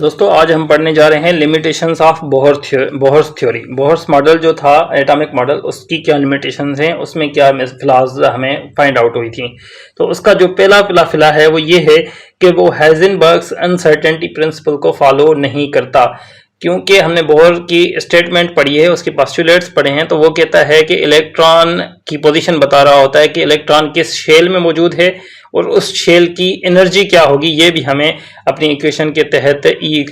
दोस्तों आज हम पढ़ने जा रहे हैं limitations of Bohr's theory. Bohr's model जो था एटॉमिक मॉडल, उसकी क्या लिमिटेशंस हैं, उसमें क्या फ्लॉज हमें फाइंड आउट हुई थी। तो उसका जो पहला फिला है वो ये है कि वो हाइजेनबर्ग्स अनसर्टेनिटी प्रिंसिपल को फॉलो नहीं करता। क्योंकि हमने बोहर की स्टेटमेंट पढ़ी है, उसके पोस्टुलेट्स पढ़े हैं, तो वो कहता है कि इलेक्ट्रॉन की पोजीशन बता रहा होता है कि इलेक्ट्रॉन किस शेल में मौजूद है और उस शेल की एनर्जी क्या होगी। ये भी हमें अपनी इक्वेशन के तहत E=h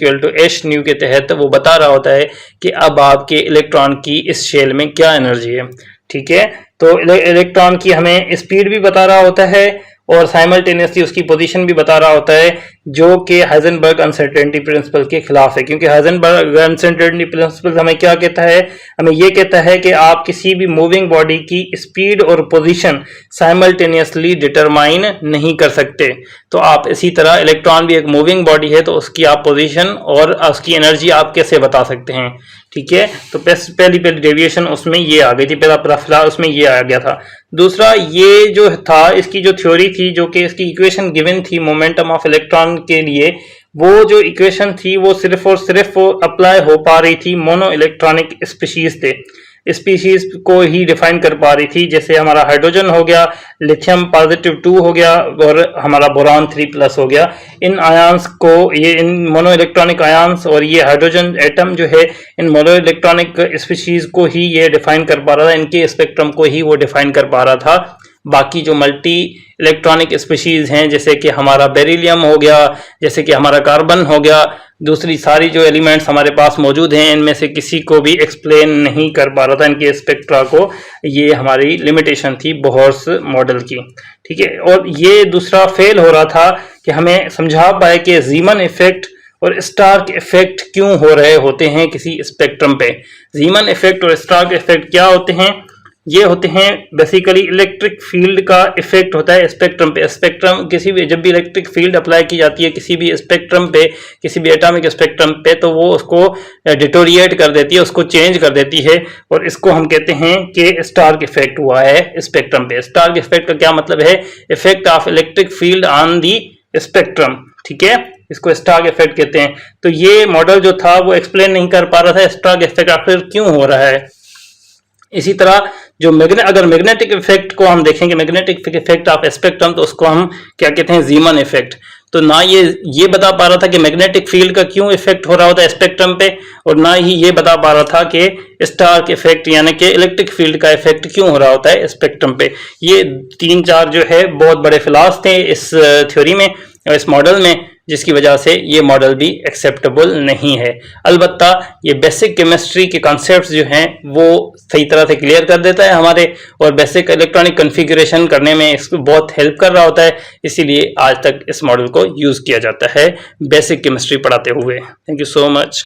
के तहत वो बता रहा होता है कि अब आपके इलेक्ट्रॉन की इस शेल में क्या एनर्जी है। ठीक है, तो इलेक्ट्रॉन की हमें स्पीड भी बता रहा होता है और साइमल्टेनियसली उसकी पोजीशन भी बता रहा होता है, जो कि हाइजेनबर्ग अनसर्टेनिटी प्रिंसिपल के खिलाफ है। क्योंकि हाइजेनबर्ग अनसर्टेनिटी प्रिंसिपल हमें क्या कहता है, हमें ये कहता है कि आप किसी भी मूविंग बॉडी की स्पीड और पोजीशन साइमल्टेनियसली डिटरमाइन नहीं कर सकते। तो आप इसी तरह इलेक्ट्रॉन भी एक मूविंग बॉडी है, तो उसकी आप पोजीशन और उसकी एनर्जी आप कैसे बता सकते हैं। ठीक है, तो पहली डेविएशन उसमें ये आ गई थी, पहला फिलहाल उसमें ये आ गया था। दूसरा ये जो था, इसकी जो थ्योरी थी, जो कि इसकी इक्वेशन गिवन थी मोमेंटम ऑफ इलेक्ट्रॉन के लिए, वो जो इक्वेशन थी वो सिर्फ और सिर्फ अप्लाई हो पा रही थी मोनो इलेक्ट्रॉनिक स्पीशीज थे, स्पीशीज को ही डिफाइन कर पा रही थी। जैसे हमारा हाइड्रोजन हो गया, लिथियम +2 हो गया और हमारा बोरान 3+ हो गया। इन आयंस को, ये इन मोनो इलेक्ट्रॉनिक आयंस और ये हाइड्रोजन एटम जो है, इन मोनो इलेक्ट्रॉनिक स्पीशीज को ही ये डिफाइन कर पा रहा था, इनके स्पेक्ट्रम को ही वो डिफाइन कर पा रहा था। बाकी जो मल्टी इलेक्ट्रॉनिक स्पीशीज हैं, जैसे कि हमारा बेरिलियम हो गया, जैसे कि हमारा कार्बन हो गया, दूसरी सारी जो एलिमेंट्स हमारे पास मौजूद हैं, इनमें से किसी को भी एक्सप्लेन नहीं कर पा रहा था इनके स्पेक्ट्रा को। ये हमारी लिमिटेशन थी बोहर्स मॉडल की। ठीक है, और ये दूसरा फेल हो रहा था कि हमें समझा पाए कि ज़ीमन इफेक्ट और स्टार्क इफेक्ट क्यों हो रहे होते हैं किसी स्पेक्ट्रम पे। ज़ीमन इफेक्ट और स्टार्क इफेक्ट क्या होते हैं? ये होते हैं बेसिकली इलेक्ट्रिक फील्ड का इफेक्ट होता है स्पेक्ट्रम पे। स्पेक्ट्रम किसी भी, जब भी इलेक्ट्रिक फील्ड अप्लाई की जाती है किसी भी स्पेक्ट्रम पे, किसी भी एटॉमिक स्पेक्ट्रम पे, तो वो उसको डिटोरिएट कर देती है, उसको चेंज कर देती है, और इसको हम कहते हैं कि स्टार्क इफेक्ट हुआ है स्पेक्ट्रम पे। स्टार्क इफेक्ट का क्या मतलब है? Effect of electric field on the spectrum. ठीक है, इसको स्टार्क इफेक्ट कहते हैं। तो ये मॉडल जो था वो एक्सप्लेन नहीं कर पा रहा था स्टार्क इफेक्ट आखिर क्यों हो रहा है। इसी तरह जो अगर मैग्नेटिक इफेक्ट को हम देखेंगे, मैग्नेटिक इफेक्ट ऑफ स्पेक्ट्रम, तो उसको हम क्या कहते हैं? ज़ीमन इफेक्ट। तो ना ये बता पा रहा था कि मैग्नेटिक फील्ड का क्यों इफेक्ट हो रहा होता है स्पेक्ट्रम पे, और ना ही ये बता पा रहा था कि स्टार्क इफेक्ट यानी कि इलेक्ट्रिक फील्ड का इफेक्ट क्यों हो रहा होता है स्पेक्ट्रम पे। ये 3-4 जो है बहुत बड़े फ्लॉज थे इस थ्योरी में, इस मॉडल में, जिसकी वजह से ये मॉडल भी एक्सेप्टेबल नहीं है। अलबत्ता ये बेसिक केमिस्ट्री के कॉन्सेप्ट्स जो हैं वो सही तरह से क्लियर कर देता है हमारे, और बेसिक इलेक्ट्रॉनिक कॉन्फ़िगरेशन करने में इसको बहुत हेल्प कर रहा होता है। इसीलिए आज तक इस मॉडल को यूज़ किया जाता है बेसिक केमिस्ट्री पढ़ाते हुए। Thank you so much.